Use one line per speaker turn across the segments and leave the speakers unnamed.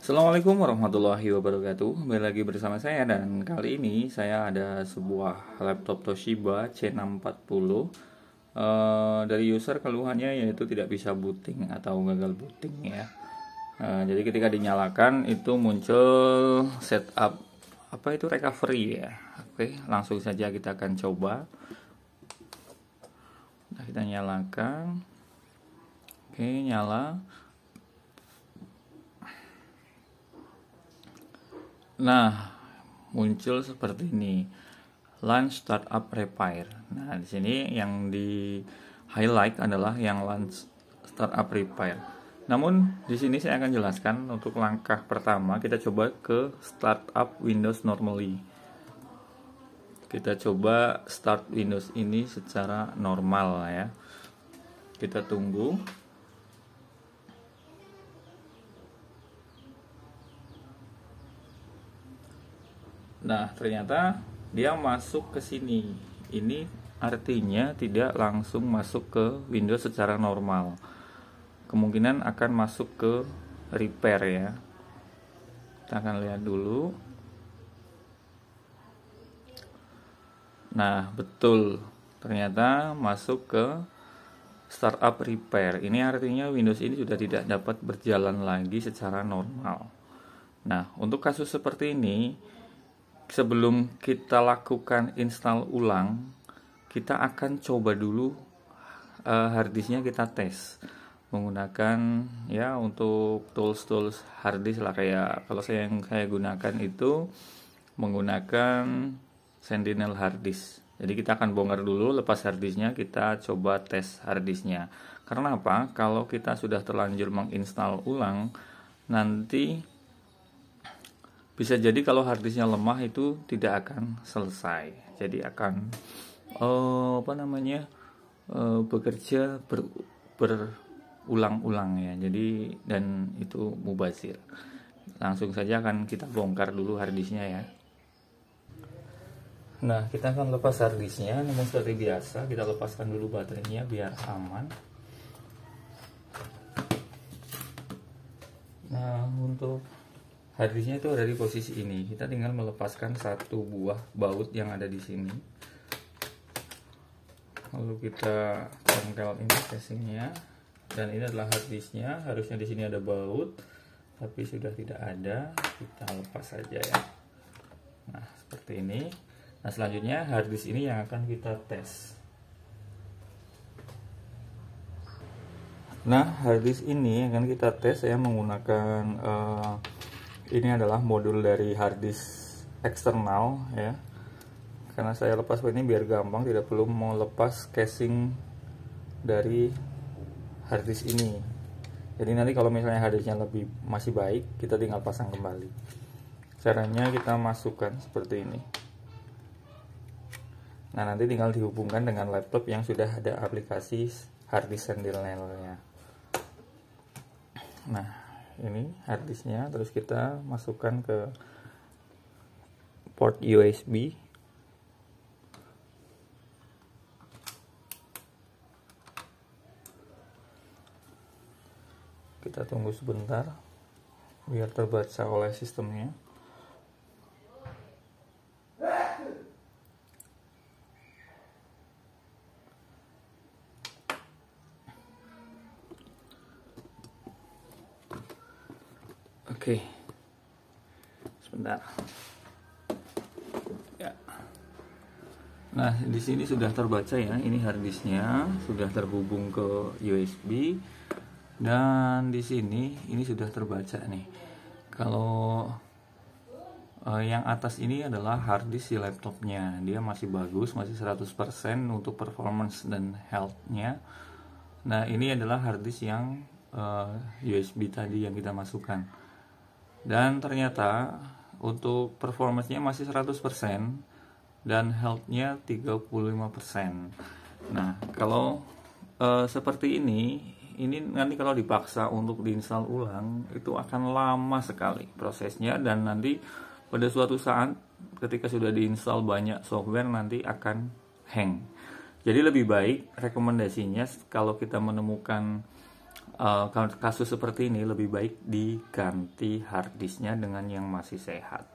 Assalamualaikum warahmatullahi wabarakatuh. Kembali lagi bersama saya, dan kali ini saya ada sebuah laptop Toshiba C640. Dari user keluhannya yaitu tidak bisa booting atau gagal booting ya. Jadi ketika dinyalakan itu muncul setup apa itu recovery ya. Oke, langsung saja kita akan coba. Nah, kita nyalakan. Oke, nyala. Nah, muncul seperti ini. Launch Startup Repair. Nah, di sini yang di highlight adalah yang Launch Startup Repair. Namun di sini saya akan jelaskan untuk langkah pertama kita coba ke Startup Windows Normally. Kita coba start Windows ini secara normal ya. Kita tunggu. Nah, ternyata dia masuk ke sini. Ini artinya tidak langsung masuk ke Windows secara normal. Kemungkinan akan masuk ke repair ya. Kita akan lihat dulu. Nah, betul. Ternyata masuk ke startup repair. Ini artinya Windows ini sudah tidak dapat berjalan lagi secara normal. Nah, untuk kasus seperti ini, sebelum kita lakukan install ulang, kita akan coba dulu harddisknya kita tes menggunakan ya untuk tools harddisk lah, kayak kalau yang saya gunakan itu menggunakan Sentinel harddisk. Jadi kita akan bongkar dulu, lepas harddisknya kita coba tes harddisknya. Karena apa? Kalau kita sudah terlanjur menginstal ulang, nanti bisa jadi kalau harddisknya lemah itu tidak akan selesai. Jadi akan bekerja berulang-ulang ya. Jadi dan itu mubazir. Langsung saja akan kita bongkar dulu harddisknya ya. Nah, kita akan lepas harddisknya. Namun seperti biasa kita lepaskan dulu baterainya biar aman. Nah, untuk harddisknya itu ada di posisi ini. Kita tinggal melepaskan satu buah baut yang ada di sini. Lalu kita tempel ini casingnya, dan ini adalah harddisknya. Harusnya di sini ada baut, tapi sudah tidak ada. Kita lepas saja ya. Nah, seperti ini. Nah, selanjutnya harddisk ini yang akan kita tes. Nah, harddisk ini akan kita tes saya menggunakan ini adalah modul dari harddisk eksternal ya. Karena saya lepas ini biar gampang, tidak perlu melepas casing dari harddisk ini. Jadi nanti kalau misalnya harddisknya masih baik, kita tinggal pasang kembali. Caranya kita masukkan seperti ini. Nah, nanti tinggal dihubungkan dengan laptop yang sudah ada aplikasi harddisk Sentinel-nya. Nah, ini harddisknya, terus kita masukkan ke port USB. Kita tunggu sebentar biar terbaca oleh sistemnya. Oke, sebentar. Ya. Nah, di sini sudah terbaca ya. Ini harddisknya sudah terhubung ke USB, dan di sini ini sudah terbaca nih. Kalau yang atas ini adalah harddisk si laptopnya. Dia masih bagus, masih 100% untuk performance dan health-nya. Nah, ini adalah harddisk yang USB tadi yang kita masukkan. Dan ternyata untuk performance-nya masih 100% dan health-nya 35%. Nah, kalau seperti ini nanti kalau dipaksa untuk diinstal ulang itu akan lama sekali prosesnya, dan nanti pada suatu saat ketika sudah diinstal banyak software nanti akan hang. Jadi lebih baik rekomendasinya kalau kita menemukan kasus seperti ini lebih baik diganti harddisknya dengan yang masih sehat.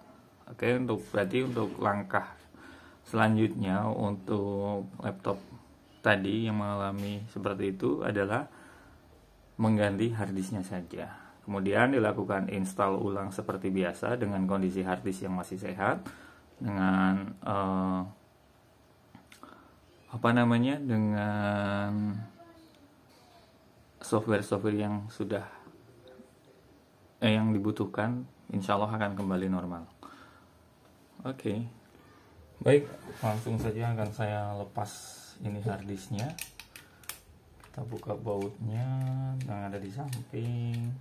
Oke, berarti untuk langkah selanjutnya untuk laptop tadi yang mengalami seperti itu adalah mengganti harddisknya saja. Kemudian dilakukan install ulang seperti biasa dengan kondisi harddisk yang masih sehat, dengan dengan software-software yang sudah yang dibutuhkan, insya Allah akan kembali normal. Oke. Baik, langsung saja akan saya lepas ini harddisknya. Kita buka bautnya yang ada di samping.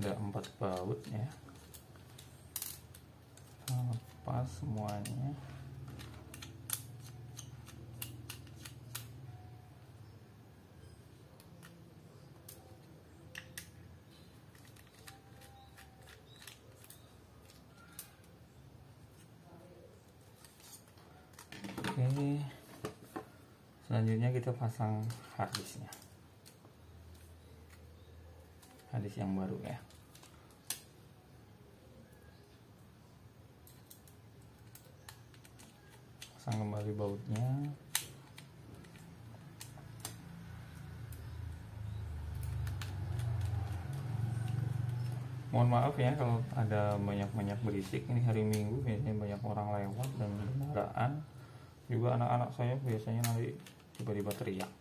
Ada 4 baut ya. Kita lepas semuanya. Oke, selanjutnya kita pasang harddisknya, harddisk yang baru ya. Pasang kembali bautnya. Mohon maaf ya kalau ada banyak berisik, ini hari Minggu biasanya banyak orang lewat dan kendaraan. Juga anak-anak saya biasanya nanti tiba-tiba teriak.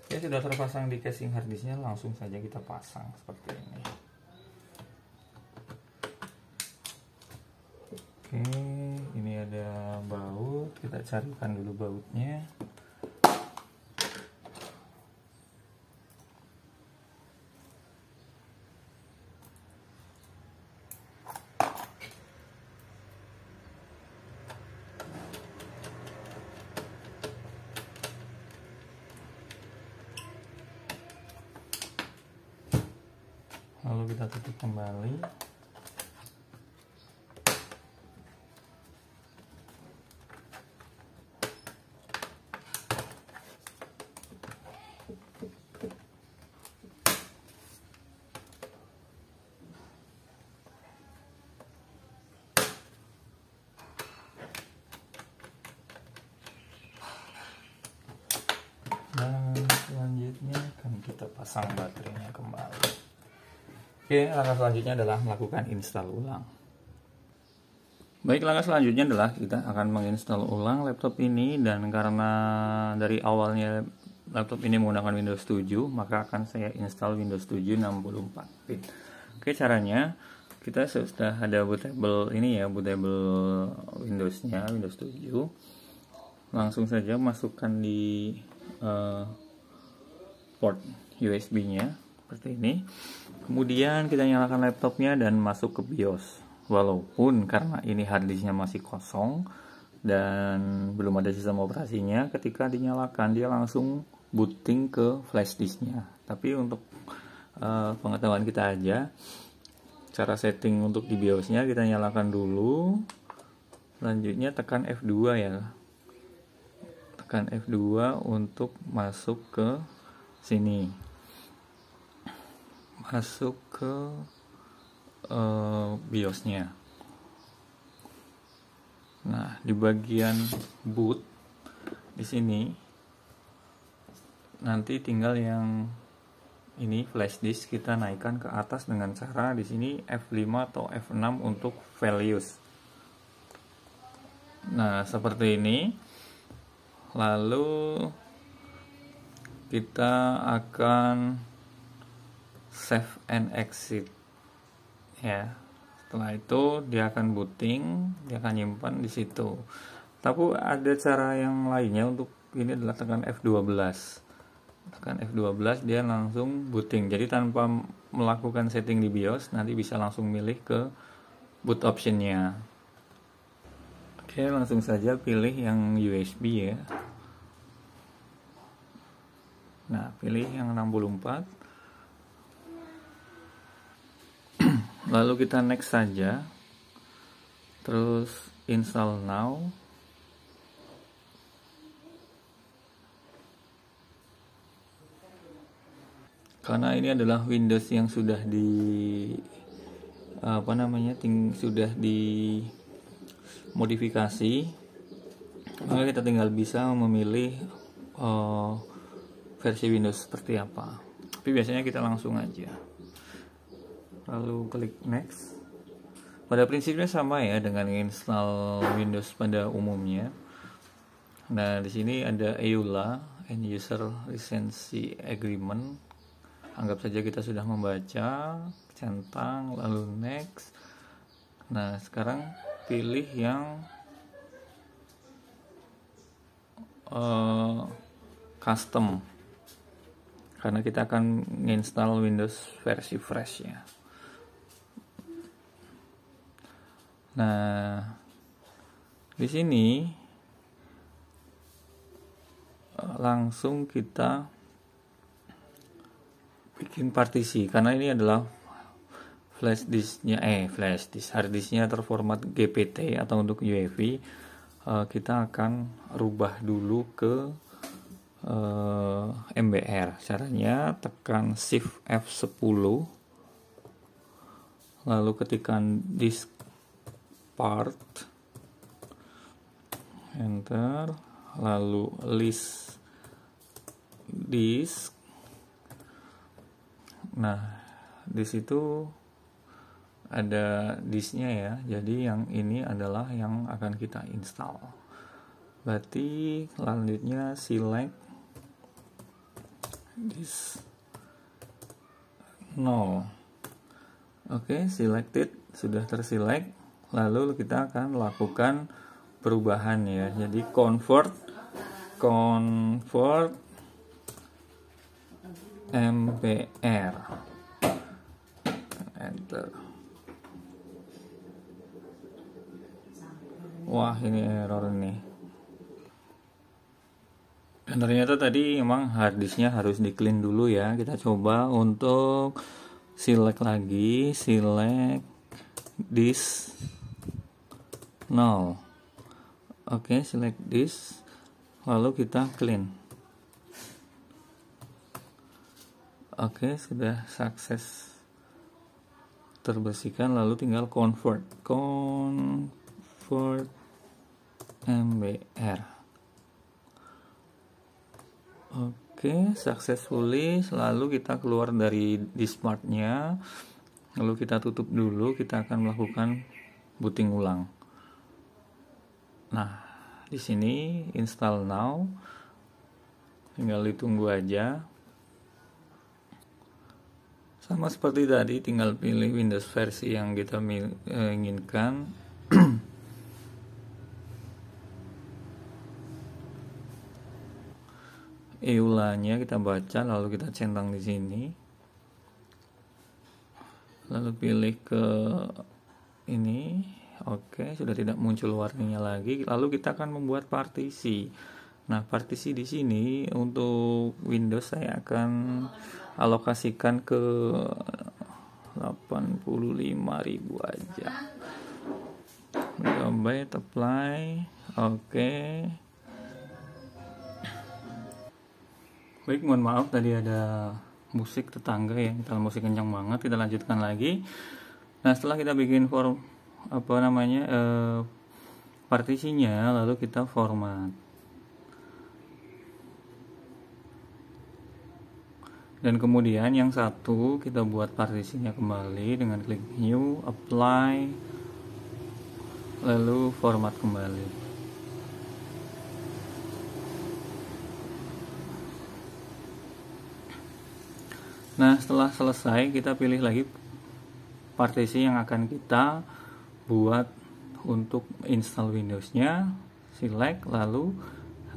Ya, sudah terpasang di casing harddisknya, langsung saja kita pasang seperti ini. Oke, ini ada baut, kita carikan dulu bautnya. Lalu kita tutup kembali. Dan selanjutnya akan kita pasang baterainya kembali. Oke, langkah selanjutnya adalah melakukan install ulang. Baik, langkah selanjutnya adalah kita akan menginstal ulang laptop ini, dan karena dari awalnya laptop ini menggunakan Windows 7, maka akan saya install Windows 7 64-bit. Oke, caranya kita sudah ada bootable ini ya, bootable Windowsnya, Windows 7. Langsung saja masukkan di port USB-nya seperti ini. Kemudian kita nyalakan laptopnya dan masuk ke BIOS. Walaupun karena ini harddisknya masih kosong dan belum ada sistem operasinya, ketika dinyalakan dia langsung booting ke flash disknya. Tapi untuk pengetahuan kita aja, cara setting untuk di BIOSnya kita nyalakan dulu. Selanjutnya tekan F2 ya. Tekan F2 untuk masuk ke sini. Masuk ke BIOSnya. Nah, di bagian boot di sini nanti tinggal yang ini flash disk kita naikkan ke atas dengan cara di sini F5 atau F6 untuk values. Nah, seperti ini. Lalu kita akan save and exit ya. Setelah itu dia akan booting, dia akan nyimpan di situ. Tapi ada cara yang lainnya untuk ini adalah tekan F12. Tekan F12 dia langsung booting. Jadi tanpa melakukan setting di BIOS nanti bisa langsung milih ke boot optionnya. Oke, langsung saja pilih yang USB ya. Nah, pilih yang 64. lalu kita next saja, terus install now. Karena ini adalah Windows yang sudah sudah dimodifikasi, maka kita tinggal bisa memilih versi Windows seperti apa. Tapi biasanya kita langsung aja, lalu klik next. Pada prinsipnya sama ya dengan install Windows pada umumnya. Nah, di sini ada EULA, End User License Agreement. Anggap saja kita sudah membaca, centang, lalu next. Nah, sekarang pilih yang custom, karena kita akan menginstal Windows versi fresh ya. Nah, di sini langsung kita bikin partisi, karena ini adalah hard disknya terformat GPT atau untuk UEFI. Kita akan rubah dulu ke MBR. Caranya tekan Shift F10, lalu ketikkan disk part, enter, lalu list disk. Nah, di situ ada disknya ya. Jadi yang ini adalah yang akan kita install. Berarti selanjutnya select disk 0. Oke, selected, sudah terselect. Lalu kita akan lakukan perubahan ya. Jadi convert MBR, enter. Wah, ini error nih. Dan ternyata tadi emang harddisknya harus di clean dulu ya. Kita coba untuk select lagi, select disk 0. Oke, select disk, lalu kita clean. Oke, sudah sukses terbersihkan, lalu tinggal convert MBR. Oke, successfully. Lalu kita keluar dari diskmartnya, lalu kita tutup dulu. Kita akan melakukan booting ulang. Nah, di sini install now, tinggal ditunggu aja. Sama seperti tadi, tinggal pilih Windows versi yang kita inginkan. EULA-nya kita baca, lalu kita centang di sini. Lalu pilih ke ini. Oke, sudah tidak muncul warnanya lagi. Lalu kita akan membuat partisi. Nah, partisi di sini untuk Windows saya akan alokasikan ke 85.000 aja. Megabyte apply. Oke. Baik, mohon maaf tadi ada musik tetangga ya, kita musik kencang banget. Kita lanjutkan lagi. Nah, setelah kita bikin partisinya, lalu kita format. Dan kemudian yang satu kita buat partisinya kembali dengan klik new, apply, lalu format kembali. Nah, setelah selesai kita pilih lagi partisi yang akan kita buat untuk install Windows-nya, select, lalu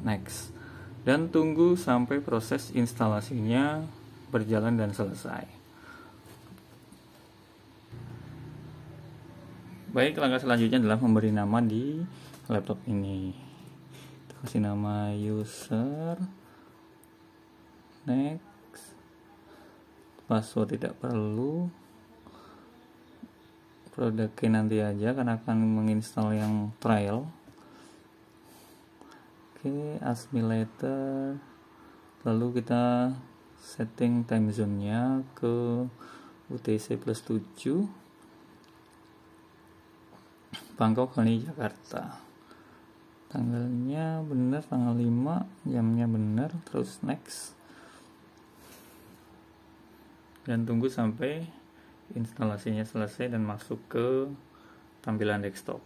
next, dan tunggu sampai proses instalasinya berjalan dan selesai. Baik, langkah selanjutnya adalah memberi nama di laptop ini. Kita kasih nama user, next, password tidak perlu, produknya nanti aja karena akan menginstal yang trial. Oke, ask me later. Lalu kita setting time zone-nya ke UTC plus 7, Bangkok Honi Jakarta. Tanggalnya benar, tanggal 5, jamnya benar, terus next. Dan tunggu sampai instalasinya selesai dan masuk ke tampilan desktop.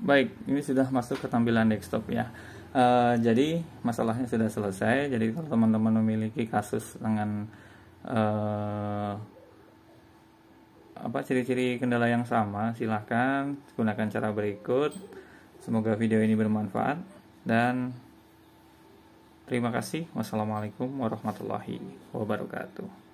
Baik, ini sudah masuk ke tampilan desktop ya. Jadi masalahnya sudah selesai. Jadi kalau teman-teman memiliki kasus dengan ciri-ciri kendala yang sama, silahkan gunakan cara berikut. Semoga video ini bermanfaat dan terima kasih. Wassalamualaikum warahmatullahi wabarakatuh.